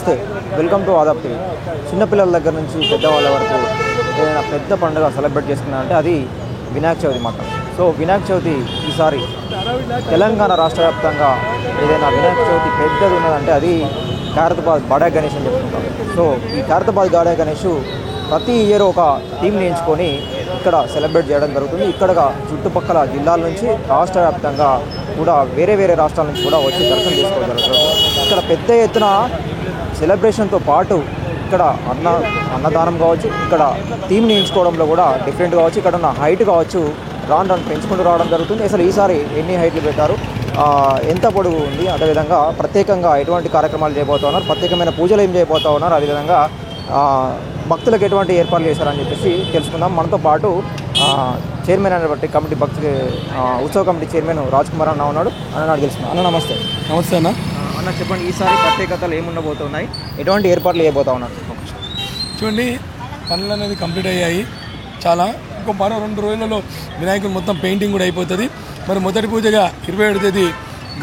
నమస్తే, welcome to Aadab TV. చిన్నపిల్లల దగ్గర నుంచి పెద్దవాళ్ళ వరకు ఏదైనా పెద్ద పండుగ సెలబ్రేట్ చేసుకున్నారంటే అది వినాయక చవితి మాట. సో వినాయక చవితి ఈసారి తెలంగాణ రాష్ట్ర వ్యాప్తంగా ఏదైనా వినాయక చవితి పెద్దది ఉన్నదంటే అది ఖైరతాబాద్ బాడా గణేష్ అని చెప్పుకుంటారు. సో ఈ ఖైరతాబాద్ బాడా గణేష్ ప్రతి ఇయర్ ఒక టీంని ఎంచుకొని ఇక్కడ సెలబ్రేట్ చేయడం జరుగుతుంది. ఇక్కడ చుట్టుపక్కల జిల్లాల నుంచి రాష్ట్ర వ్యాప్తంగా కూడా వేరే వేరే రాష్ట్రాల నుంచి కూడా వచ్చి దర్శనం చేసుకోవడం జరుగుతుంది. ఇక్కడ పెద్ద ఎత్తున సెలబ్రేషన్తో పాటు ఇక్కడ అన్నదానం కావచ్చు, ఇక్కడ థీమ్ని ఎంచుకోవడంలో కూడా డిఫరెంట్ కావచ్చు, ఇక్కడ ఉన్న హైట్ కావచ్చు రాను పెంచుకుంటూ రావడం జరుగుతుంది. అసలు ఈసారి ఎన్ని హైట్లు పెట్టారు, ఎంత పొడుగు ఉంది, అదేవిధంగా ప్రత్యేకంగా ఎటువంటి కార్యక్రమాలు చేయబోతూ ఉన్నారు, ప్రత్యేకమైన పూజలు ఏం చేయబోతూ ఉన్నారు, అదేవిధంగా భక్తులకు ఎటువంటి ఏర్పాట్లు చేశారని చెప్పేసి తెలుసుకుందాం. మనతో పాటు చైర్మన్ అనేటువంటి కమిటీ ఉత్సవ కమిటీ చైర్మన్ రాజ్ కుమార్ అన్న ఉన్నాడు. అన్న తెలుసుకున్నాను. అన్న నమస్తే. నమస్తే అన్న. అన్న చెప్పండి, ఈసారి ప్రత్యేకతలు ఏముండబోతున్నాయి, ఎటువంటి ఏర్పాట్లు చేయబోతా ఉన్నారు? చూడండి, పనులు అనేది కంప్లీట్ అయ్యాయి చాలా. ఇంకో మరో 2 రోజులలో వినాయకుడు మొత్తం పెయింటింగ్ కూడా అయిపోతుంది. మరి మొదటి పూజగా 27వ తేదీ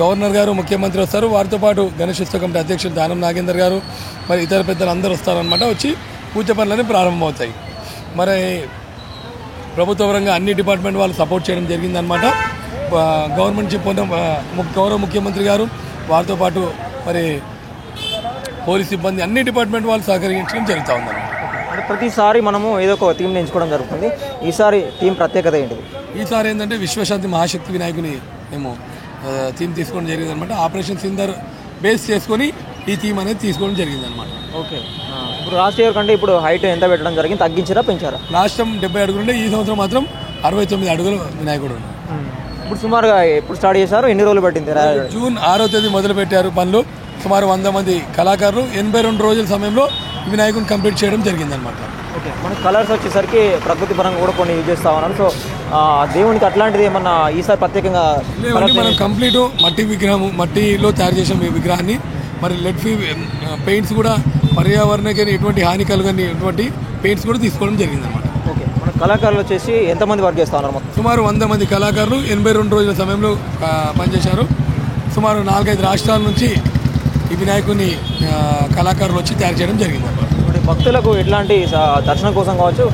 గవర్నర్ గారు, ముఖ్యమంత్రి వస్తారు. వారితో పాటు గణేష్ ఉత్సవ కమిటీ అధ్యక్షులు దానం నాగేందర్ గారు, మరి ఇతర పెద్దలు అందరూ వస్తారనమాట. వచ్చి పూజ పనులన్నీ ప్రారంభమవుతాయి. మరి ప్రభుత్వ పరంగా అన్ని డిపార్ట్మెంట్ వాళ్ళు సపోర్ట్ చేయడం జరిగిందనమాట. గవర్నమెంట్ గౌరవ ముఖ్యమంత్రి గారు, వారితో పాటు మరి పోలీస్ సిబ్బంది, అన్ని డిపార్ట్మెంట్ వాళ్ళు సహకరించడం జరుగుతూ ఉందన్నమాట. అంటే ప్రతిసారి మనము ఏదో ఒక థీమ్ని ఎంచుకోవడం జరుగుతుంది. ఈసారి థీమ్ ప్రత్యేకత ఏంటిది? ఈసారి ఏంటంటే విశ్వశాంతి మహాశక్తి వినాయకుని మేము థీమ్ తీసుకోవడం జరిగిందనమాట. ఆపరేషన్ సింధర్ బేస్ చేసుకొని ఈ థీమ్ అనేది తీసుకోవడం జరిగిందనమాట. ఓకే, ఇప్పుడు లాస్ట్ ఇయర్ కంటే ఇప్పుడు హైట్ ఎంత పెట్టడం జరిగింది, తగ్గించారా పెంచారా? లాస్ట్ టైం 70 అడుగులు ఉండే, ఈ సంవత్సరం మాత్రం 69 అడుగులు వినాయకుడు. ఇప్పుడు సుమారుగా ఎప్పుడు స్టార్ట్ చేశారు, ఎన్ని రోజులు పట్టింది? జూన్ 6వ తేదీ మొదలు పెట్టారు పనులు. సుమారు 100 మంది కళాకారులు 82 రోజుల సమయంలో వినాయకుడిని కంప్లీట్ చేయడం జరిగిందనమాట. ఓకే, మనకి కలర్స్ వచ్చేసరికి ప్రకృతి పరంగా కూడా కొన్ని యూజ్ చేస్తూ ఉన్నారు. సో దేవునికి అట్లాంటిది ఏమన్నా ఈసారి ప్రత్యేకంగా మనం కంప్లీట్ మట్టిలో తయారు చేసిన విగ్రహాన్ని, మరి లెడ్ పెయింట్స్ కూడా పర్యావరణానికి ఎటువంటి హాని కలగని పెయింట్స్ కూడా తీసుకోవడం జరిగిందనమాట. ఓకే, మన కళాకారులు వచ్చేసి ఎంతమంది వర్క్ చేస్తూ ఉన్నారు? మొత్తం సుమారు 100 మంది కళాకారులు 82 రోజుల సమయంలో పనిచేశారు. సుమారు 4-5 రాష్ట్రాల నుంచి ఈ వినాయకుని కళాకారులు వచ్చి తయారు చేయడం జరిగిందన్నమాట. భక్తులకు ఎట్లాంటి దర్శనం కోసం కావచ్చు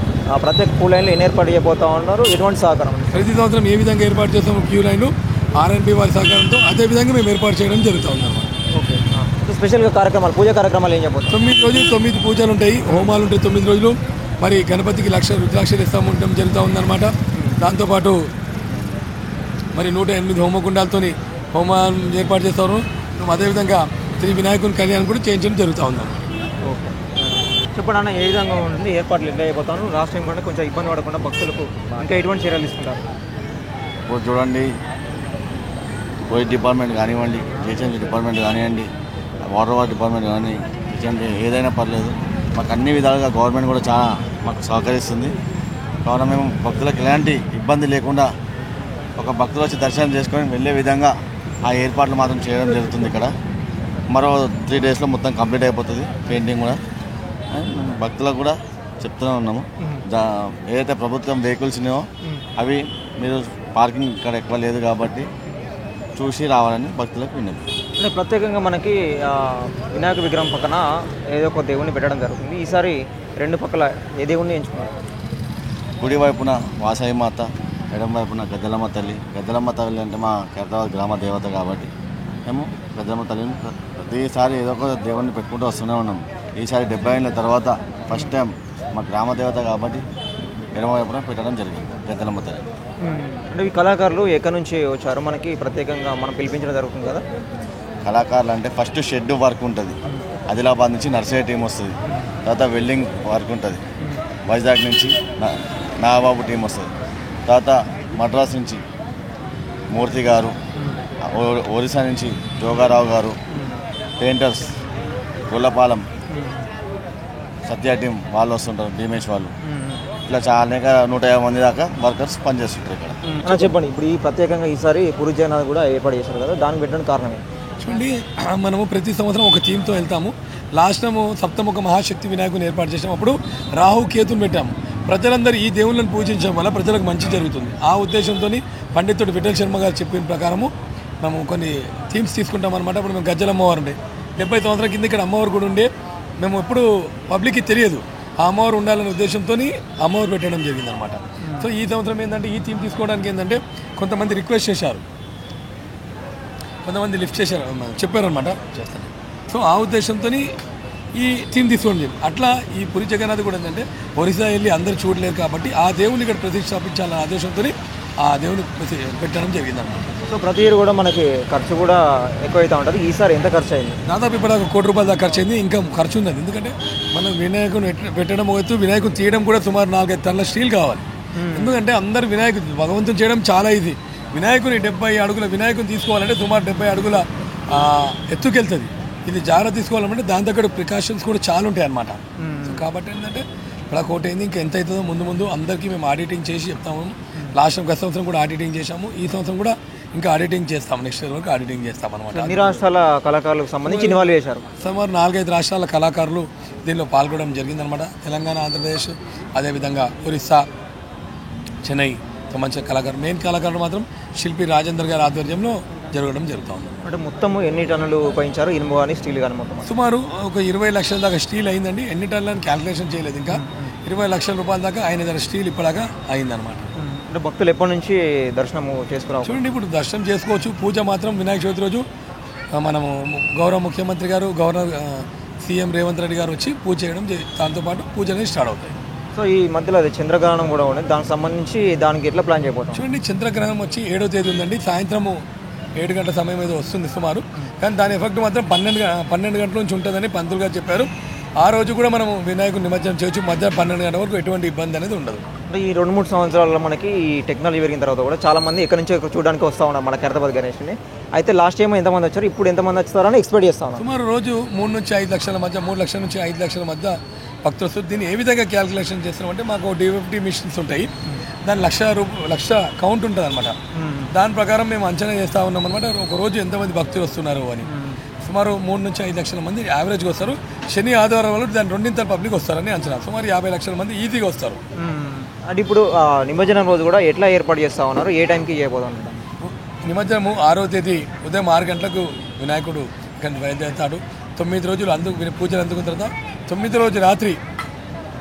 ప్రత్యేక క్యూ లైన్లు ఎన్ని ఏర్పాటు చేయబోతా ఉన్నారు, ఎటువంటి సహకారం? ప్రతి సంవత్సరం ఏ విధంగా ఏర్పాటు చేస్తాము క్యూ లైన్లు ఆర్ఎన్బి వారి సహకారంతో అదే విధంగా మేము ఏర్పాటు చేయడం జరుగుతూ ఉందన్నమాట. ఓకే, స్పెషల్గా కార్యక్రమాలు, పూజా కార్యక్రమాలు ఏం చెప్పవచ్చు? 9 రోజులు 9 పూజలు ఉంటాయి, హోమాలు ఉంటాయి 9 రోజులు. మరి గణపతికి రుద్రాక్షలు ఇస్తూ ఉండడం జరుగుతూ ఉందన్నమాట. దాంతోపాటు మరి 108 హోమగుండాలతో హోమం ఏర్పాటు చేస్తారు. అదేవిధంగా శ్రీ వినాయకుని కళ్యాణం కూడా చేయించడం జరుగుతూ ఉందన్నమాట. ఓకే, చెప్పండి అన్న, ఏ విధంగా ఉంటుంది, ఏర్పాట్లు ఎట్లా అయిపోతాను? లాస్ట్ టైం కంటే కొంచెం ఇబ్బంది పడకుండా భక్తులకు ఇంకా ఎటువంటి చర్యలు తీసుకుంటారు? ఇప్పుడు చూడండి, పోలీస్ డిపార్ట్మెంట్ కానివ్వండి, జిహెచ్ఎంసీ డిపార్ట్మెంట్ కానివ్వండి, వాటర్ డిపార్ట్మెంట్ కానీ, ఏదైనా పర్లేదు, మాకు అన్ని విధాలుగా గవర్నమెంట్ కూడా చాలా మాకు సహకరిస్తుంది. కావున మేము భక్తులకు ఎలాంటి ఇబ్బంది లేకుండా ఒక భక్తులు వచ్చి దర్శనం చేసుకొని వెళ్ళే విధంగా ఆ ఏర్పాట్లు మాత్రం చేయడం జరుగుతుంది. ఇక్కడ మరో 3 డేస్లో మొత్తం కంప్లీట్ అయిపోతుంది పెయింటింగ్ కూడా. భక్తులకు కూడా చెప్తూనే ఉన్నాము, ఏదైతే ప్రభుత్వం వెహికల్స్ ఉన్నాయో అవి మీరు పార్కింగ్ ఇక్కడ ఎక్కువ లేదు కాబట్టి చూసి రావాలని భక్తులకు విన్నది. అంటే ప్రత్యేకంగా మనకి వినాయక విగ్రహం పక్కన ఏదో ఒక దేవుణ్ణి పెట్టడం జరుగుతుంది. ఈసారి 2 పక్కల ఏ దేవుణ్ణి ఎంచుకున్నారు? కుడి వైపున వాసవి మాత, ఎడమ వైపున గద్దలమ్మ తల్లి. గద్దలమ్మ తల్లి అంటే మా ఖైరతాబాద్ గ్రామ దేవత కాబట్టి మేము గద్దలమ్మ తల్లిని ప్రతిసారి ఏదో ఒక దేవుణ్ణి పెట్టుకుంటూ వస్తూనే ఉన్నాము. ఈసారి 70 ఏళ్ళ తర్వాత ఫస్ట్ టైం మా గ్రామ దేవత కాబట్టి ఎడమ వైపున పెట్టడం జరిగింది గద్దలమ్మ తల్లి. అంటే ఈ కళాకారులు ఎక్కడి నుంచి వచ్చారు? మనకి ప్రత్యేకంగా మనం పిలిపించడం జరుగుతుంది కదా. కళాకారులు అంటే ఫస్ట్ షెడ్ వర్క్ ఉంటుంది, ఆదిలాబాద్ నుంచి నర్సరీ టీం వస్తుంది, తర్వాత వెల్డింగ్ వర్క్ ఉంటుంది, వైజాగ్ నుంచి నాగబాబు టీం వస్తుంది, తర్వాత మద్రాస్ నుంచి మూర్తి గారు, ఒరిస్సా నుంచి జోగారావు గారు, పెయింటర్స్ గొల్లపాలెం సత్య టీం వాళ్ళు వస్తుంటారు, భీమేష్ వాళ్ళు. ఇట్లా చాలా 150 మంది దాకా వర్కర్స్ పనిచేస్తుంటారు ఇక్కడ. చెప్పండి, ఇప్పుడు ఈ ప్రత్యేకంగా ఈసారి పురుజన కూడా ఏర్పాటు చేశారు కదా, దానికి పెట్టడానికి కారణమే? చూడండి, మనము ప్రతి సంవత్సరం ఒక థీమ్తో వెళ్తాము. లాస్ట్ టైము సప్తముఖ మహాశక్తి వినాయకుని ఏర్పాటు చేసినప్పుడు రాహు కేతుని పెట్టాము. ప్రజలందరూ ఈ దేవుళ్ళని పూజించడం వల్ల ప్రజలకు మంచి జరుగుతుంది. ఆ ఉద్దేశంతో పండితుడు విఠల్ శర్మ గారు చెప్పిన ప్రకారము మేము కొన్ని థీమ్స్ తీసుకుంటాం అనమాట. ఇప్పుడు మేము గజ్జలమ్మవారు ఉండే 70 సంవత్సరాల కింద ఇక్కడ అమ్మవారు కూడా ఉండే, మేము ఎప్పుడు పబ్లిక్కి తెలియదు. ఆ అమ్మవారు ఉండాలనే ఉద్దేశంతో అమ్మవారు పెట్టడం జరిగిందనమాట. సో ఈ సంవత్సరం ఏంటంటే ఈ థీమ్ తీసుకోవడానికి ఏంటంటే కొంతమంది రిక్వెస్ట్ చేశారు, కొంతమంది లిఫ్ట్ చేశారు, చెప్పారనమాట చేస్తాను. సో ఆ ఉద్దేశంతో ఈ థీమ్ తీసుకోండి. అట్లా ఈ పురి జగన్నాథ్ కూడా ఏంటంటే ఒరిస్సా వెళ్ళి అందరూ చూడలేరు కాబట్టి ఆ దేవుని ఇక్కడ ప్రతిష్టాపించాలనే ఆదేశంతో ఆ దేవుని పెట్టడం జరిగిందన్నమాట. సో ప్రతి ఇయర్ కూడా మనకి ఖర్చు కూడా ఎక్కువైతే ఉంటుంది. ఈసారి ఎంత ఖర్చు అయింది? దాదాపు ఇప్పుడు ₹1 కోటి దాకా ఖర్చు అయింది. ఇంకా ఖర్చు ఉన్నది, ఎందుకంటే మనం వినాయకుని పెట్టడం అవుతూ వినాయకుని తీయడం కూడా సుమారు 4-5 టన్నుల స్టీల్ కావాలి. ఎందుకంటే అందరు వినాయకుడు భగవంతుని చేయడం చాలా ఈజీ. వినాయకుని 70 అడుగుల వినాయకుని తీసుకోవాలంటే సుమారు 70 అడుగుల ఎత్తుకెళ్తుంది. ఇది జాగ్రత్త తీసుకోవాలంటే దాని దగ్గర ప్రికాషన్స్ కూడా చాలా ఉంటాయి అన్నమాట. సో కాబట్టి ఏంటంటే ఇలా కోట్ అయింది. ఇంకా ఎంత అవుతుందో ముందు అందరికీ మేము ఆడిటింగ్ చేసి చెప్తాము. లాస్ట్ గత సంవత్సరం కూడా ఆడిటింగ్ చేశాము, ఈ సంవత్సరం కూడా ఇంకా ఆడిటింగ్ చేస్తాము, నెక్స్ట్ ఇయర్ వరకు ఆడిటింగ్ చేస్తాం అనమాట. అన్ని రాష్ట్రాల కళాకారులకు సంబంధించి ఇన్వాల్వ్ చేశారు. సుమారు 4-5 రాష్ట్రాల కళాకారులు దీనిలో పాల్గొనడం జరిగిందనమాట. తెలంగాణ, ఆంధ్రప్రదేశ్, అదేవిధంగా ఒరిస్సా, చెన్నై మంచి కళాకారులు, మెయిన్ కళాకారులు మాత్రం శిల్పి రాజేందర్ గారి ఆధ్వర్యంలో జరగడం జరుగుతూ ఉంది. అంటే మొత్తం ఎన్ని టన్నులు ఉపయోగించారు, ఇనుము కానీ స్టీల్ కానీ? మొత్తం సుమారు ఒక 20 లక్షల దాకా స్టీల్ అయిందండి. ఎన్ని టన్నులని క్యాల్కులేషన్ చేయలేదు, ఇంకా 20 లక్షల రూపాయల దాకా ఆయన దగ్గర స్టీల్ ఇప్పటిదాకా అయిందనమాట. అంటే భక్తులు ఎప్పటి నుంచి దర్శనం చేసుకున్నాం? చూడండి, ఇప్పుడు దర్శనం చేసుకోవచ్చు. పూజ మాత్రం వినాయక చవితి రోజు మనము గౌరవ ముఖ్యమంత్రి గారు, గవర్నర్ సీఎం రేవంత్ రెడ్డి గారు వచ్చి పూజ చేయడం, దాంతోపాటు పూజ అనేది స్టార్ట్ అవుతాయి. సో ఈ మధ్యలో అది చంద్రగ్రహణం కూడా ఉంది, దానికి సంబంధించి దానికి ఎట్లా ప్లాన్ చేయబోతాం? చూడండి, చంద్రగ్రహణం వచ్చి 7వ తేదీ ఉందండి. సాయంత్రము 7 గంటల సమయం ఏదో వస్తుంది సుమారు. కానీ దాని ఎఫెక్ట్ మాత్రం 12 గంటల నుంచి ఉంటుందని పంతులు గారు చెప్పారు. ఆ రోజు కూడా మనం వినాయకుడు నిమజ్జనం చేయొచ్చు. మధ్యాహ్నం 12 గంటల వరకు ఎటువంటి ఇబ్బంది అనేది ఉండదు. అంటే ఈ 2-3 సంవత్సరాల్లో మనకి ఈ టెక్నాలజీ పెరిగిన తర్వాత కూడా చాలా మంది ఎక్కడి నుంచో చూడడానికి వస్తూ ఉన్నారు మన ఖైరతాబాద్ గణేష్ని. అయితే లాస్ట్ టైం ఎంతమంది వచ్చారు, ఇప్పుడు ఎంతమంది వచ్చారని ఎక్స్పెక్ట్ చేస్తా ఉన్నాం. సుమారు రోజు 3 నుంచి 5 లక్షల మధ్య, 3 లక్షల నుంచి 5 లక్షల మధ్య భక్తులు వస్తుంది. దీన్ని ఏ విధంగా క్యాల్కులేషన్ చేస్తున్నామంటే మాకు DFT మిషన్స్ ఉంటాయి, దాని లక్ష కౌంట్ ఉంటుంది అనమాట. దాని ప్రకారం మేము అంచనా చేస్తూ ఉన్నాం అనమాట, ఒక రోజు ఎంతమంది భక్తులు వస్తున్నారు అని. సుమారు 3 నుంచి 5 లక్షల మంది యావరేజ్గా వస్తారు. శని ఆదివారం వల్ల దాని 2 పబ్లిక్ వస్తారని అంచనా. సుమారు 50 లక్షల మంది ఈజీగా వస్తారు. అంటే ఇప్పుడు నిమజ్జనం రోజు కూడా ఎట్లా ఏర్పాటు చేస్తూ ఉన్నారు, ఏ టైంకి చేయబోతున్నారు? నిమజ్జనము 6వ తేదీ ఉదయం 6 గంటలకు వినాయకుడు ఇక్కడ బయలుదేరుతాడు. 9 రోజులు పూజలు అందుకున్న తర్వాత 9వ రోజు రాత్రి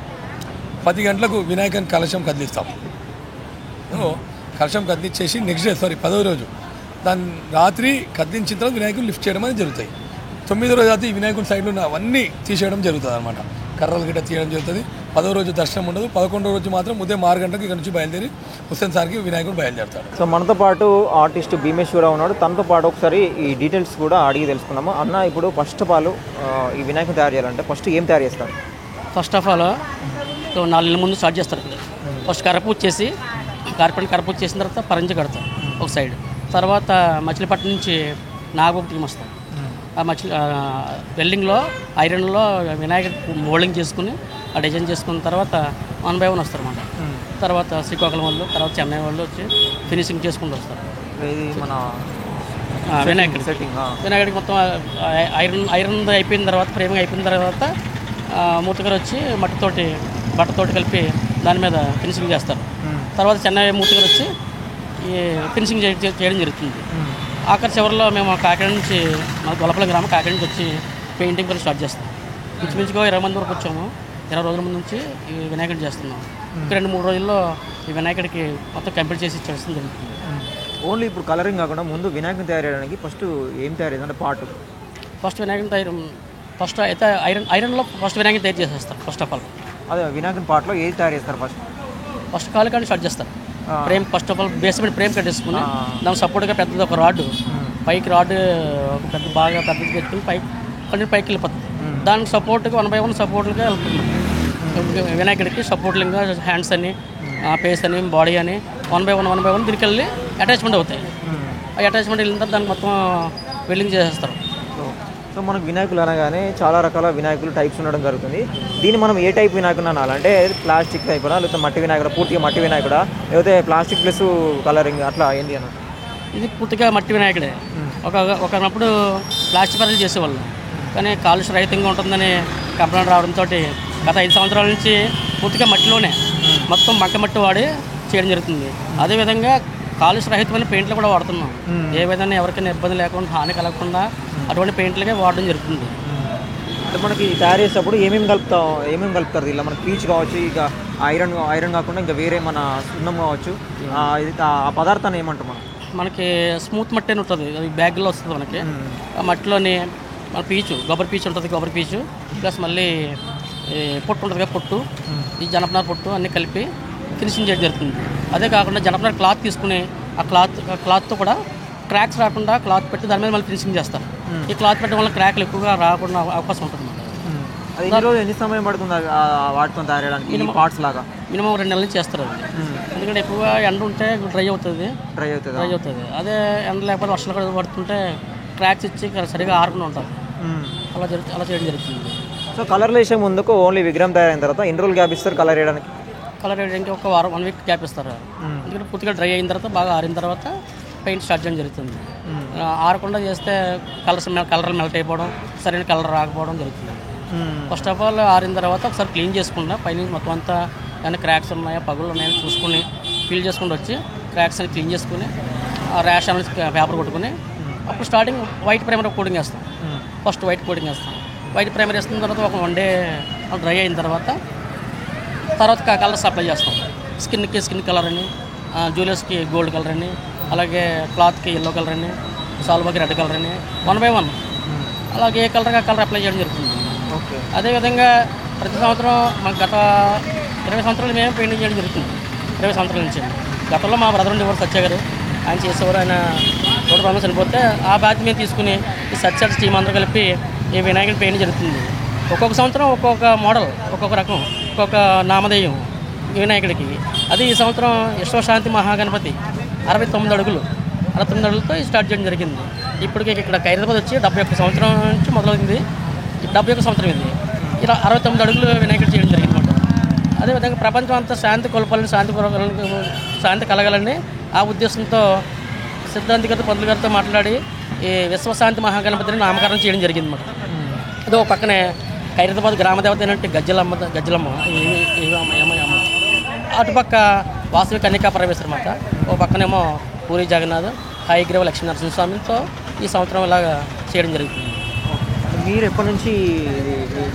10 గంటలకు వినాయకుని కలశం కదిలిస్తాం. కలశం కదిలించేసి నెక్స్ట్ డే 10వ రోజు దాన్ని రాత్రి కదిలించిన తర్వాత వినాయకుని లిఫ్ట్ చేయడం అనేది జరుగుతాయి. 9వ రోజు రాత్రి వినాయకుని సైడ్లో ఉన్న అవన్నీ తీసేయడం జరుగుతుంది అనమాట. కర్రలు గిట్ట తీయడం జరుగుతుంది. 10వ రోజు దర్శనం ఉండదు. 11వ రోజు మాత్రం ఉదయం 6 గంటలకు ఇక్కడ నుంచి బయలుదేరి హుస్సేన్ సార్కి వినాయకుడు బయలుదేరుతాడు. సో మనతో పాటు ఆర్టిస్ట్ భీమేశ్వరరావు ఉన్నాడు, తనతో పాటు ఒకసారి ఈ డీటెయిల్స్ కూడా అడిగి తెలుసుకున్నాము. అన్న, ఇప్పుడు ఫస్ట్ ఆఫ్ ఆల్ ఈ వినాయకుని తయారు చేయాలంటే ఫస్ట్ ఏం తయారు చేస్తారు? ఫస్ట్ ఆఫ్ ఆల్ 4 నెలల ముందు స్టార్ట్ చేస్తారు. ఫస్ట్ కర్రపూజ చేసి కర్రపూజ చేసిన తర్వాత పరంజి కడతారు ఒక సైడ్. తర్వాత మచిలీపట్నం నుంచి నాగబాబు టీం వస్తారు. ఆ వెల్డింగ్లో ఐరన్లో వినాయకుడు మోల్డింగ్ చేసుకుని ఆ డిజైన్ చేసుకున్న తర్వాత 1 by 1 వస్తారు అన్నమాట. తర్వాత శ్రీకాకుళం వాళ్ళు, తర్వాత చెన్నై వాళ్ళు వచ్చి ఫినిషింగ్ చేసుకుంటూ వస్తారు. మన వినాయకుడికి మొత్తం ఐరన్ అయిపోయిన తర్వాత, ఫ్రేమింగ్ అయిపోయిన తర్వాత మూర్తిగారు వచ్చి బట్టతోటి కలిపి దాని మీద ఫినిషింగ్ చేస్తారు. తర్వాత చెన్నై మూర్తిగారు వచ్చి ఈ ఫినిషింగ్ చేయడం జరుగుతుంది. ఆఖరి చివరిలో మేము కాకినాడ నుంచి, మా గొల్లపల్లి గ్రామం కాకినాడ నుంచి వచ్చి పెయింటింగ్ కూడా స్టార్ట్ చేస్తాం. ఇంచుమించుగా 20 మంది వరకు వచ్చాము. 20 రోజుల ముందు నుంచి ఈ వినాయకుడు చేస్తున్నాం. ఇంకా 2-3 రోజుల్లో ఈ వినాయకుడికి మొత్తం కంప్లీట్ చేసి చేస్తాం జరుగుతుంది. ఓన్లీ ఇప్పుడు కలరింగ్ కాకుండా ముందు వినాయకుని తయారు చేయడానికి ఫస్ట్ ఏం తయారు చేయాలంటే పార్ట్ ఫస్ట్ వినాయకుని ఫస్ట్ అయితే ఐరన్లో ఫస్ట్ వినాయకుని తయారు చేసేస్తారు. ఫస్ట్ ఆఫ్ ఆల్ అదే వినాయకుని పార్ట్లో ఏది తయారు చేస్తారు? ఫస్ట్ కాలు కానీ స్టార్ట్ చేస్తారు. Frame first of all basement frame కట్టేసుకుని దానికి సపోర్ట్గా పెద్దది ఒక రాడ్, పైకి రాడ్ బాగా పెద్దది పెట్టుకుని పైకి వెళ్ళిపోతుంది. దానికి సపోర్ట్గా 1 by 1 సపోర్ట్గా వెళ్తుంది. వినాయకుడికి సపోర్ట్లింగ్గా హ్యాండ్స్ అని, ఫేస్ అని, బాడీ అని 1 by 1 దీనికి వెళ్ళి అటాచ్మెంట్ అవుతాయి. ఆ అటాచ్మెంట్ వెళ్ళిన తర్వాత దానికి మొత్తం వెల్డింగ్ చేసేస్తారు. సో మనకు వినాయకులు అనగానే చాలా రకాల వినాయకులు టైప్స్ ఉండడం జరుగుతుంది. దీన్ని మనం ఏ టైప్ వినాయకుడు అనాలంటే ప్లాస్టిక్ టైపునా, లేకపోతే మట్టి వినాయకుడా, పూర్తిగా మట్టి వినాయకుడా, లేకపోతే ప్లాస్టిక్ ప్లస్ కలరింగ్ అట్లా ఏంటి అన్న? ఇది పూర్తిగా మట్టి వినాయకుడే. ఒకనప్పుడు ప్లాస్టిక్ పనులు చేసేవాళ్ళు, కానీ కాలుష్య రహితంగా ఉంటుందని కంప్లైంట్ రావడంతో గత 5 సంవత్సరాల నుంచి పూర్తిగా మట్టిలోనే మొత్తం మట్టి వాడి చేయడం జరుగుతుంది. అదేవిధంగా కాలుష్య రహితమైన పెయింట్లు కూడా వాడుతున్నాం. ఏ విధంగా ఎవరికైనా ఇబ్బంది లేకుండా హాని కలగకుండా అటువంటి పెయింట్లకే వాడడం జరుగుతుంది. అంటే మనకి తయారు చేసేటప్పుడు ఏమేమి కలుపుతారు ఇలా? మనకి పీచ్ కావచ్చు, ఇక ఐరన్ కాకుండా ఇంకా వేరే మన సున్నం కావచ్చు, ఆ పదార్థాన్ని ఏమంటాం మనం? మనకి స్మూత్ మట్టి అని ఉంటుంది, అది బ్యాగ్లో వస్తుంది మనకి. ఆ మట్టిలోని మన పీచు, కొబ్బరి పీచు ఉంటుంది, కొబ్బరి పీచు ప్లస్ మళ్ళీ పొట్టు ఉంటుంది కదా, పొట్టు, ఈ జనపనార పొట్టు అన్నీ కలిపి ఫినిషింగ్ చేయడం జరుగుతుంది. అదే కాకుండా జనపనార క్లాత్ తీసుకుని ఆ క్లాత్తో కూడా క్రాక్స్ రాకుండా క్లాత్ పెట్టి దాని మీద మళ్ళీ ఫినిషింగ్ చేస్తారు. ఈ క్లాత్ పెట్టడం వల్ల క్రాక్లు ఎక్కువగా రాకుండా అవకాశం ఉంటుంది. అది ఎన్ని సమయం పడుతుంది వాటితో తయారు చేయడానికి పార్ట్స్ లాగా? మినిమం 2 నెలల నుంచి చేస్తారు అది. ఎందుకంటే ఎక్కువగా ఎండ ఉంటే డ్రై అవుతుంది. అదే ఎండ లేకపోతే వర్షాలు కూడా పడుతుంటే క్రాక్స్ ఇచ్చి సరిగా ఆరకుండా ఉంటారు. అలా చేయడం జరుగుతుంది. సో కలర్లు వేసే ముందుకు ఓన్లీ విగ్రహం తయారైన తర్వాత ఎన్ని రోజులు గ్యాప్ ఇస్తారు కలర్ వేయడానికి? కలర్ వేయడానికి ఒక వారం 1 వీక్ గ్యాప్ ఇస్తారు. ఎందుకంటే పూర్తిగా డ్రై అయిన తర్వాత బాగా ఆరిన తర్వాత పెయింట్ స్టార్ట్ చేయడం జరుగుతుంది. ఆరకుండా చేస్తే కలర్ మెల్ట్ అయిపోవడం, సరైన కలర్ రాకపోవడం జరుగుతుంది. ఫస్ట్ ఆఫ్ ఆల్ ఆరిన తర్వాత ఒకసారి క్లీన్ చేసుకుంటా, పైన మొత్తం అంతా ఏమైనా క్రాక్స్ ఉన్నాయా, పగులు ఉన్నాయని చూసుకుని ఫీల్ చేసుకుంటూ వచ్చి క్రాక్స్ అని క్లీన్ చేసుకుని ర్యాష్ అనేది పేపర్ కొట్టుకుని అప్పుడు స్టార్టింగ్ వైట్ ప్రైమర్ కోటింగ్ వేస్తాం. ఫస్ట్ వైట్ కోటింగ్ వేస్తాం. వైట్ ప్రైమర్ వేస్తున్న తర్వాత ఒక 1 డే డ్రై అయిన తర్వాత కలర్స్ అప్లై చేస్తాం. స్కిన్ కలర్ అని, జ్యువెలర్స్కి గోల్డ్ కలర్ అని, అలాగే క్లాత్కి ఎల్లో కలర్ అని, సాల్వాకి రెడ్ కలర్ అని 1 by 1 అలాగే ఏ కలర్ అప్లై చేయడం జరుగుతుంది. అదేవిధంగా ప్రతి సంవత్సరం మాకు గత 20 సంవత్సరాలు మేము పెయింటింగ్ చేయడం జరుగుతుంది. 20 సంవత్సరాల నుంచి. గతంలో మా బ్రదర్ ఉండేవారు సత్య గారు, ఆయన చేసేవారు. ఆయన రోడ్డు ప్రాబ్లమ్స్ చనిపోతే ఆ బాధ్యత మేము తీసుకుని ఈ సత్య టీం అందరూ కలిపి ఈ వినాయకుడి పెయింటింగ్ జరుగుతుంది. ఒక్కొక్క సంవత్సరం ఒక్కొక్క మోడల్, ఒక్కొక్క రకం, ఒక్కొక్క నామధేయం వినాయకుడికి. అది ఈ సంవత్సరం విశ్వశాంతి మహాగణపతి 69 అడుగులు 69 అడుగులతో స్టార్ట్ చేయడం జరిగింది. ఇప్పటికి ఇక్కడ ఖైరతాబాద్ వచ్చి 71 సంవత్సరం నుంచి మొదలైంది. 71 సంవత్సరం ఇది. ఇలా 69 అడుగులు వినాయకుడు చేయడం జరిగింది అన్నమాట. అదేవిధంగా ప్రపంచం అంతా శాంతి కొలపాలని, శాంతి కలగాలని ఆ ఉద్దేశంతో సిద్ధాంతికత పంతులు గారితో మాట్లాడి ఈ విశ్వశాంతి మహాగణపతిని నామకరణం చేయడం జరిగింది అన్నమాట. అదో పక్కనే ఖైరతాబాద్ గ్రామదేవత అయినట్టు గజ్జలమ్మ అటుపక్క వాసవి కన్యకా పరమేశ్వర మాత, ఓ పక్కనేమో పూరి జగన్నాథ్, హైగ్రీవ లక్ష్మీ నరసింహస్వామితో ఈ సంవత్సరం ఇలాగా చేయడం జరుగుతుంది. మీరు ఎప్పటి నుంచి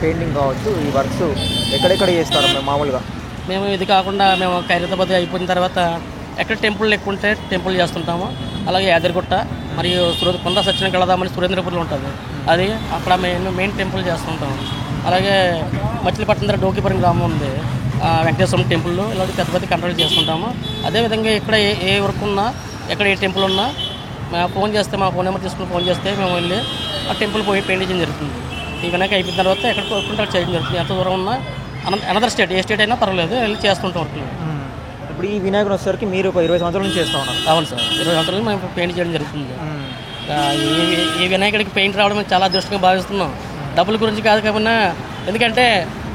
పెయింటింగ్ కావచ్చు ఈ వర్క్స్ ఎక్కడెక్కడ చేస్తారు మామూలుగా? మేము ఇది కాకుండా మేము ఖైరతాబాద్ అయిపోయిన తర్వాత ఎక్కడ టెంపుల్ ఎక్కువ ఉంటే టెంపుల్ చేస్తుంటాము. అలాగే యాదగిరిగుట్ట మరియు కొండ సత్యనారాయణ కళదామని సురేంద్రపూర్లో ఉంటుంది, అది అక్కడ మెయిన్ టెంపుల్ చేస్తుంటాము. అలాగే మచిలీపట్నం దగ్గర డోకిపురం గ్రామం ఉంది, వెంకటేశ్వరం టెంపుల్, ఇలాంటి పెద్ద పెద్ద కంట్రోల్ చేసుకుంటాము. అదేవిధంగా ఇక్కడ ఏ వర్క్ ఉన్నా, ఎక్కడ ఏ టెంపుల్ ఉన్నా ఫోన్ చేస్తే, మా ఫోన్ నెంబర్ తీసుకుని ఫోన్ చేస్తే మేము వెళ్ళి ఆ టెంపుల్ పోయి పెయింట్ చేయడం జరుగుతుంది. ఈ వినాయక అయిపోయిన తర్వాత ఎక్కడ కోరుకుంటే చేయడం జరుగుతుంది. ఎంత దూరం ఉన్నా అనదర్ స్టేట్, ఏ స్టేట్ అయినా పర్వాలేదు, వెళ్ళి చేస్తుంటాం వర్క్. ఇప్పుడు ఈ వినాయకుడు వచ్చేసరికి మీరు ఒక 20 సంవత్సరాల నుంచి చేస్తూ ఉన్నారు? అవును సార్, 20 సంవత్సరాలు మేము పెయింట్ చేయడం జరుగుతుంది. ఈ వినాయకుడికి పెయింట్ రావడం మేము చాలా అదృష్టంగా భావిస్తున్నాం. డబ్బుల గురించి కాదు కాకుండా, ఎందుకంటే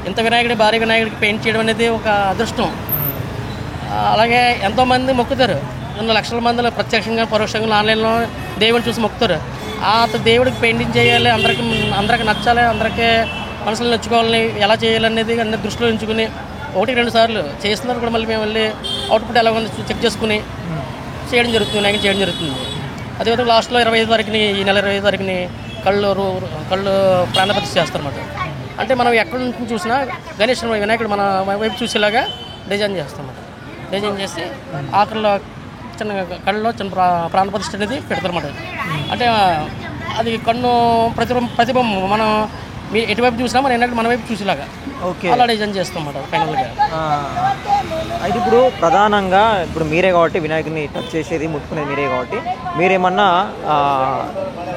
ఇంత భారీ వినాయకుడికి పెయింట్ చేయడం అనేది ఒక అదృష్టం. అలాగే ఎంతోమంది మొక్కుతారు, 2 లక్షల మందిలో ప్రత్యక్షంగా పరోక్షంగా ఆన్లైన్లో దేవుడిని చూసి మొక్కుతారు. ఆ దేవుడికి పెయింటింగ్ చేయాలి, అందరికి నచ్చాలి, అందరికీ మనసులు నచ్చుకోవాలని, ఎలా చేయాలనేది అన్ని దృష్టిలో ఉంచుకుని 1-2 సార్లు చేస్తున్నారు కూడా మళ్ళీ మేము వెళ్ళి అవుట్పుట్ ఎలా ఉంది చెక్ చేసుకుని చేయడం జరుగుతుంది. అదేవిధంగా లాస్ట్లో 25 తారీఖుని, ఈ నెల 25 తారీఖుని కళ్ళు ప్రాణప్రతిష్ఠ చేస్తారన్నమాట. అంటే మనం ఎక్కడి నుంచి చూసినా గణేష్ వినాయకుడు మన వైపు చూసేలాగా డిజైన్ చేస్తామన్నమాట. డిజైన్ చేసి ఆఖరిలో కళ్ళలో చిన్న ప్రాణప్రతిష్ఠ అనేది పెడతారన్నమాట. అంటే అది కన్ను ప్రతిబింబం మనం ఎటువైపు చూసినా మన వైపు చూసేలాగా అలా డిజైన్ చేస్తాం అన్నమాట ఫైనల్గా. అయితే ఇప్పుడు ప్రధానంగా మీరే కాబట్టి వినాయకుడిని టచ్ చేసేది, ముట్టుకునేది మీరే కాబట్టి, మీరేమన్నా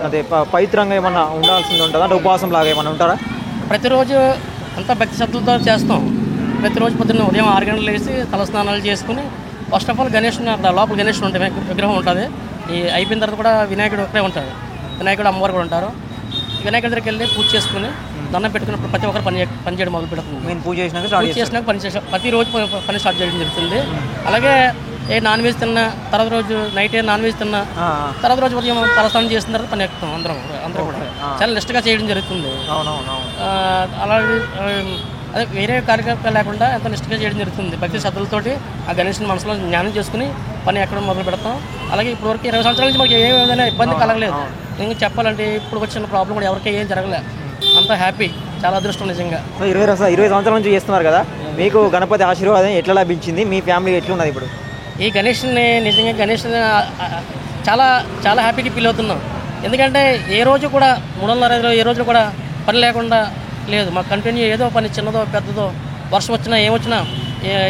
అదే పవిత్రంగా ఏమన్నా ఉండాల్సింది ఉంటుందా? అంటే ఉపవాసం లాగా ఏమన్నా ఉంటారా? ప్రతిరోజు అంతా భక్తి శ్రద్ధలతో చేస్తాం. ప్రతిరోజు పొద్దున్న ఉదయం 6 గంటలు లేచి తలస్నానాలు చేసుకుని ఫస్ట్ ఆఫ్ ఆల్ గణేష్ని అక్కడ లోపల గణేష్ని ఉంటుంది, విగ్రహం ఉంటుంది. ఈ అయిపోయిన తర్వాత కూడా వినాయకుడు ఒక్కడే ఉంటాడు, వినాయకుడు అమ్మవారు కూడా ఉంటారు. వినాయకుడి దగ్గరికి వెళ్ళి పూజ చేసుకుని దండం పెట్టుకున్నప్పుడు ప్రతి ఒక్కరు పని చేయడం మొదలు పెడుతుంది. నేను పూజ చేసినాక ప్రతిరోజు పని స్టార్ట్ చేయడం జరుగుతుంది. అలాగే ఏ నాన్ వెజ్ తిన్నా, తర్వాత రోజు నైట్ నాన్ వెజ్ తిన్నా, తర్వాత రోజు ఉదయం తలస్నానం చేసిన తర్వాత పని ఎక్కుతాం అందరూ కూడా చాలా నిష్టగా చేయడం జరుగుతుంది. అలాగే అదే వేరే కార్యకలాపాలు లేకుండా ఎంతో నిష్ఠగా చేయడం జరుగుతుంది. భక్తి శ్రద్ధలతోటి ఆ గణేష్ని మనసులో జ్ఞానం చేసుకుని పని ఎక్కడ మొదలు పెడతాం. అలాగే ఇప్పటివరకు 20 సంవత్సరాల నుంచి మనకి ఏ విధంగా ఇబ్బంది కలగలేదు. ఇంకా చెప్పాలంటే ఇప్పుడు వచ్చిన ప్రాబ్లం కూడా ఎవరికి ఏం జరగలేదు. అంతా హ్యాపీ, చాలా అదృష్టం నిజంగా. సో 20 సంవత్సరాల నుంచి చేస్తున్నారు కదా, మీకు గణపతి ఆశీర్వాదం ఎట్లా లభించింది, మీ ఫ్యామిలీ ఎట్లున్నది ఇప్పుడు? ఈ గణేష్ని నిజంగా చాలా చాలా హ్యాపీగా ఫీల్ అవుతున్నాం. ఎందుకంటే ఏ రోజు కూడా 365 ఏ రోజులు కూడా పని లేకుండా లేదు. మాకు కంటిన్యూ ఏదో పని, చిన్నదో పెద్దదో, వర్షం వచ్చినా ఏమొచ్చినా,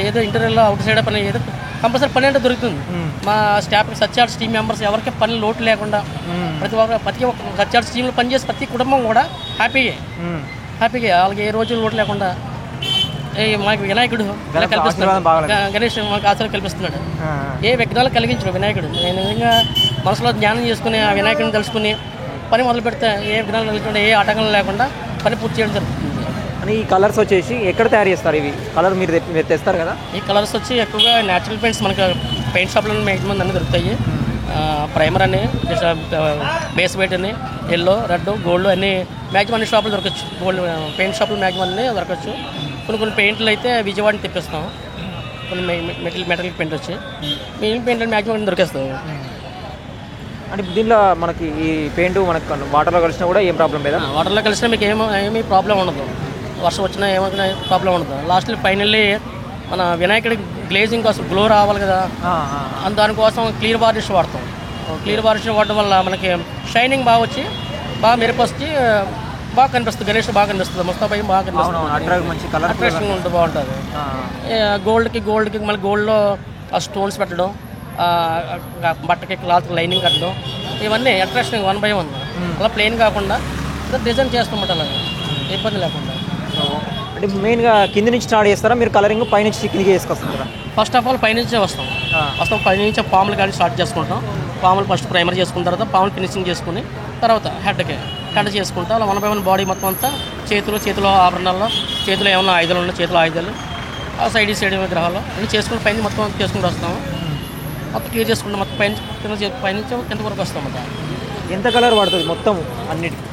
ఏదో ఇంటర్వ్యూలో అవుట్ సైడ్ పని, ఏదో కంపల్సరీ పని అంటే దొరుకుతుంది. మా స్టాఫ్ సత్యార్ట్స్ టీమ్ మెంబర్స్ ఎవరికి పని లోటు లేకుండా ప్రతి ఒక్క సత్యార్ట్స్ టీంలో పనిచేసే ప్రతి కుటుంబం కూడా హ్యాపీగా వాళ్ళకి ఏ రోజు లోటు లేకుండా మాకు వినాయకుడు కల్పిస్తున్నాడు. గణేష్ మాకు ఆశలు కల్పిస్తున్నాడు. ఏ విఘ్నాలు కలిగించడు వినాయకుడు. నేను నిజంగా మనసులో జ్ఞానం చేసుకుని ఆ వినాయకుడిని తెలుసుకుని పని మొదలు పెడితే ఏ విఘ్నాలు కలిగించకుండా, ఏ ఆటంకాలు లేకుండా పని పూర్తి చేయడం జరుగుతుంది. అని ఈ కలర్స్ వచ్చేసి ఎక్కడ తయారు చేస్తారు? ఇవి కలర్ మీరు తెస్తారు కదా? ఈ కలర్స్ వచ్చి ఎక్కువగా న్యాచురల్ పెయింట్స్ మనకు పెయింట్ షాప్లో మ్యాక్సిమం అన్నీ దొరుకుతాయి. ప్రైమర్ అని, బేస్ వైట్ అని, ఎల్లో, రెడ్, గోల్డ్ అన్నీ మ్యాక్సిమం అన్ని షాపులు దొరకచ్చు. గోల్డ్ పెయింట్ షాపులు మ్యాక్సిమం అన్నీ దొరకచ్చు. కొన్ని పెయింట్లు అయితే విజయవాడని తెప్పిస్తాం. కొన్ని మెటల్ పెయింట్ వచ్చి మెయిన్ పెయింట్ అని మ్యాక్సిమం దొరికేస్తాం. అంటే దీనిలో మనకి ఈ పెయింట్ మనకు వాటర్లో కలిసినా కూడా ఏం ప్రాబ్లం లేదా? వాటర్లో కలిసినా మీకు ఏమీ ప్రాబ్లం ఉండదు. వర్షం వచ్చినా ఏమైనా ప్రాబ్లం ఉండదు. లాస్ట్లో ఫైనల్లీ మన వినాయకుడి గ్లేజింగ్ కోసం గ్లో రావాలి కదా, దానికోసం క్లియర్ వార్నిష్ వాడతాం. క్లియర్ వార్నిష్ వాడడం వల్ల మనకి షైనింగ్ బాగా వచ్చి బాగా మెరుపు వచ్చి బాగా కనిపిస్తుంది. గణేష్ బాగా కనిపిస్తుంది, ముస్తాపై బాగా కనిపిస్తుంది, మంచి కలర్ అట్రాక్షన్ ఉంటుంది, బాగుంటుంది. గోల్డ్కి మళ్ళీ గోల్డ్లో ఆ స్టోన్స్ పెట్టడం, బట్టకి క్లాత్ లైనింగ్ కట్టడం, ఇవన్నీ అట్రాక్షన్ 1 by 1. అలా ప్లెయిన్ కాకుండా డిజైన్ చేస్తామట, అలాగే ఇబ్బంది లేకుండా. అంటే మెయిన్గా కింది నుంచి స్టార్ట్ చేస్తారా మీరు కలరింగ్? పైనుంచి కిందికి చేసుకొస్తారా? ఫస్ట్ ఆఫ్ ఆల్ పైనుంచే వస్తాం. పైనుంచి పాములు కానీ స్టార్ట్ చేసుకుంటాం. పాములు ఫస్ట్ ప్రైమర్ చేసుకున్న తర్వాత పాములు ఫినిషింగ్ చేసుకుని తర్వాత హెడ్ చేసుకుంటాం. అలా 1 by 1 బాడీ మొత్తం అంతా చేతిలో ఆభరణాల్లో, చేతిలో ఏమైనా ఆయుధాలు ఉన్నాయి, చేతిలో ఆయుధాలు, ఆ సైడ్ విగ్రహాలు అన్నీ చేసుకుని పైన మొత్తం చేసుకుంటూ వస్తాము. మొత్తం క్లియర్ చేసుకుంటాం. మొత్తం పైనుంచి కింద వరకు వస్తాం. ఎంత కలర్ పడుతుంది మొత్తం అన్నిటికీ?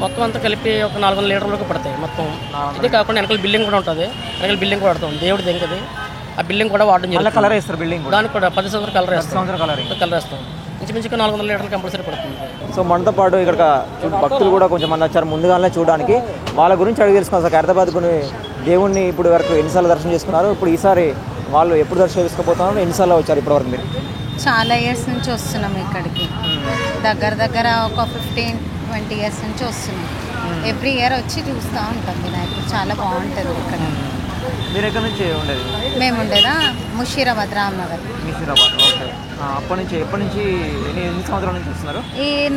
మొత్తం అంతా కలిపి ఒక 400 లీటర్లకు పడతాయి మొత్తం. ఇదే కాకుండా వెనకాల బిల్డింగ్ కూడా ఉంటుంది. వెనకాల బిల్డింగ్ కూడా వాడతాం, దేవుడి దగ్గర ఆ బిల్డింగ్ కూడా వాడడం జరుగుతుంది. కలర్ వేస్తారు బిల్డింగ్ దానికి కూడా 10 సంవత్సరాలు కలర్ వేస్తాం. ఇంచుమించుగా 400 లీటర్లు కంపల్సరీ పడుతుంది. సో మనతో పాటు ఇక్కడ భక్తులు కూడా కొంచెం మంది వచ్చారు ముందుగానే చూడడానికి. వాళ్ళ గురించి అడిగి తెలుసుకున్నాం. సార్, ఖైరతాబాద్ దేవుణ్ణి ఇప్పుడు వరకు ఎన్నిసార్లు దర్శనం చేసుకున్నారు? ఇప్పుడు ఈసారి వాళ్ళు ఎప్పుడు దర్శనం చేసుకోబోతున్నారు? ఎన్నిసార్లు వచ్చారు ఇప్పటివరకు మీరు? చాలా ఇయర్స్ నుంచి వస్తున్నాం ఇక్కడికి. దగ్గర ఒక 15-20 ఇయర్స్ నుంచి వస్తున్నాం. ఎవ్రీ ఇయర్ వచ్చి చూస్తూ ఉంటాం వినాయకుడు. చాలా బాగుంటుంది ఇక్కడ. మీరు ఎక్కడి నుంచి ఉండేది? మేము ఉండేదా ముషీరాబాద్, రామ్నగర్. ముషీరాబాద్, ఓకే. ఎప్పటి నుంచి ఎన్ని సంవత్సరాల నుంచి వస్తున్నారు?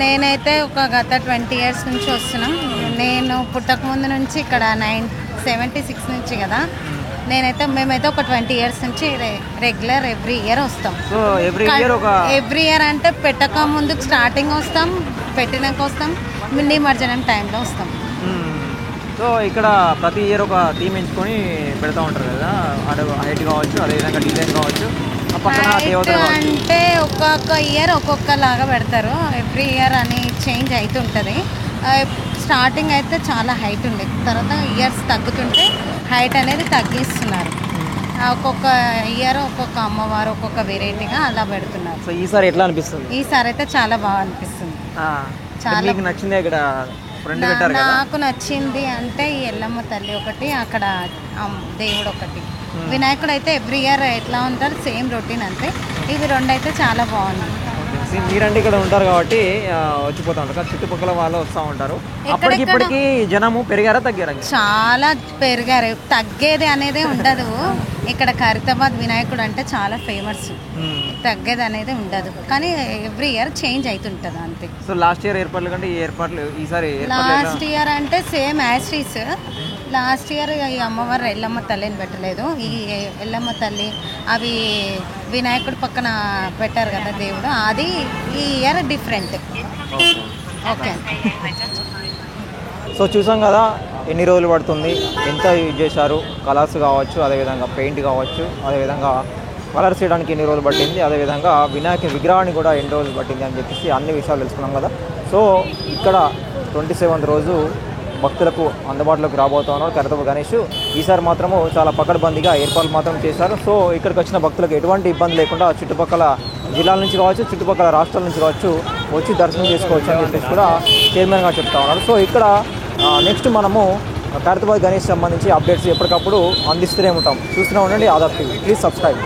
నేనైతే ఒక గత 20 ఇయర్స్ నుంచి వస్తున్నాం. నేను పుట్టకముందు నుంచి ఇక్కడ 76 నుంచి కదా, మేమైతే ఒక 20 ఇయర్స్ నుంచి రెగ్యులర్ ఎవ్రీ ఇయర్ వస్తాం. సో ఎవ్రీ ఇయర్ అంటే పెట్టక ముందుకు స్టార్టింగ్ వస్తాం, పెట్టినాక వస్తాం, నిమజ్జనం టైంలో వస్తాం. సో ఇక్కడ ప్రతి ఇయర్ ఒక థీమ్ ఎంచుకొని పెడతా ఉంటారు కదా, హైట్ కావచ్చు, అదేవిధంగా డిజైన్ కావచ్చు, అంటే ఒక్కొక్క ఇయర్ ఒక్కొక్కలాగా పెడతారు. ఎవ్రీ ఇయర్ అని చేంజ్ అవుతుంటుంది. స్టార్టింగ్ అయితే చాలా హైట్ ఉండేది, తర్వాత ఇయర్స్ తగ్గుతుంటే హైట్ అనేది తగ్గిస్తున్నారు. ఒక్కొక్క ఇయర్ ఒక్కొక్క అమ్మవారు ఒక్కొక్క వెరైటీగా అలా పెడుతున్నారు. సో ఈసారి ఎట్లా అనిపిస్తుంది? ఈసారి అయితే చాలా బాగా అనిపిస్తుంది. చాలా నచ్చింది. ఇక్కడ నాకు నచ్చింది అంటే ఈ ఎల్లమ్మ తల్లి ఒకటి, అక్కడ దేవుడు ఒకటి. వినాయకుడు అయితే ఎవ్రీ ఇయర్ ఎట్లా ఉంటారు సేమ్ రొటీన్ అంతే. ఇవి 2 అయితే చాలా బాగున్నాయి. మీరంటే ఇక్కడ ఉంటారు కాబట్టి వచ్చిపోతూ ఉంటారు, చుట్టుపక్కల వాళ్ళు వస్తూ ఉంటారు. అప్పటికి ఇప్పటికి జనము పెరిగారా తగ్గారా? చాలా పెరిగారు, తగ్గేది అనేది ఉండదు. ఇక్కడ ఖైరతాబాద్ వినాయకుడు అంటే చాలా ఫేమస్, తగ్గేది అనేది ఉండదు. కానీ ఎవ్రీ ఇయర్ చేంజ్ అవుతుంటుంది అంతే. సో లాస్ట్ ఇయర్ ఏర్పాట్లు కంటే ఈ ఏర్పాట్లు ఈసారి లాస్ట్ ఇయర్ అంటే సేమ్ యాస్టీస్. లాస్ట్ ఇయర్ ఈ అమ్మవారు ఎల్లమ్మ తల్లిని పెట్టలేదు. ఈ ఎల్లమ్మ తల్లి అవి వినాయకుడు పక్కన పెట్టారు కదా దేవుడు, అది ఈ ఇయర్ డిఫరెంట్. ఓకే. సో చూసాం కదా ఎన్ని రోజులు పడుతుంది, ఎంత యూజ్ చేశారు, కలర్స్ కావచ్చు, అదేవిధంగా పెయింట్ కావచ్చు, అదేవిధంగా కలర్స్ చేయడానికి ఎన్ని రోజులు పట్టింది, అదేవిధంగా వినాయక విగ్రహాన్ని కూడా ఎన్ని రోజులు పట్టింది అని చెప్పేసి అన్ని విషయాలు తెలుసుకున్నాం కదా. సో ఇక్కడ 27వ రోజు భక్తులకు అందుబాటులోకి రాబోతా ఉన్నారు ఖైరతాబాద్ గణేష్. ఈసారి మాత్రము చాలా పకడ్బందీగా ఏర్పాట్లు మాత్రం చేశారు. సో ఇక్కడికి వచ్చిన భక్తులకు ఎటువంటి ఇబ్బంది లేకుండా చుట్టుపక్కల జిల్లాల నుంచి కావచ్చు, చుట్టుపక్కల రాష్ట్రాల నుంచి కావచ్చు వచ్చి దర్శనం చేసుకోవచ్చు అని చెప్పేసి కూడా చైర్మన్ గారు చెప్తా ఉన్నారు. సో ఇక్కడ నెక్స్ట్ మనము ఖైరతాబాద్ గణేష్ సంబంధించి అప్డేట్స్ ఎప్పటికప్పుడు అందిస్తూనే ఉంటాం. చూస్తూనే ఉండండి ఆదాబ్ టీవీ. Please subscribe.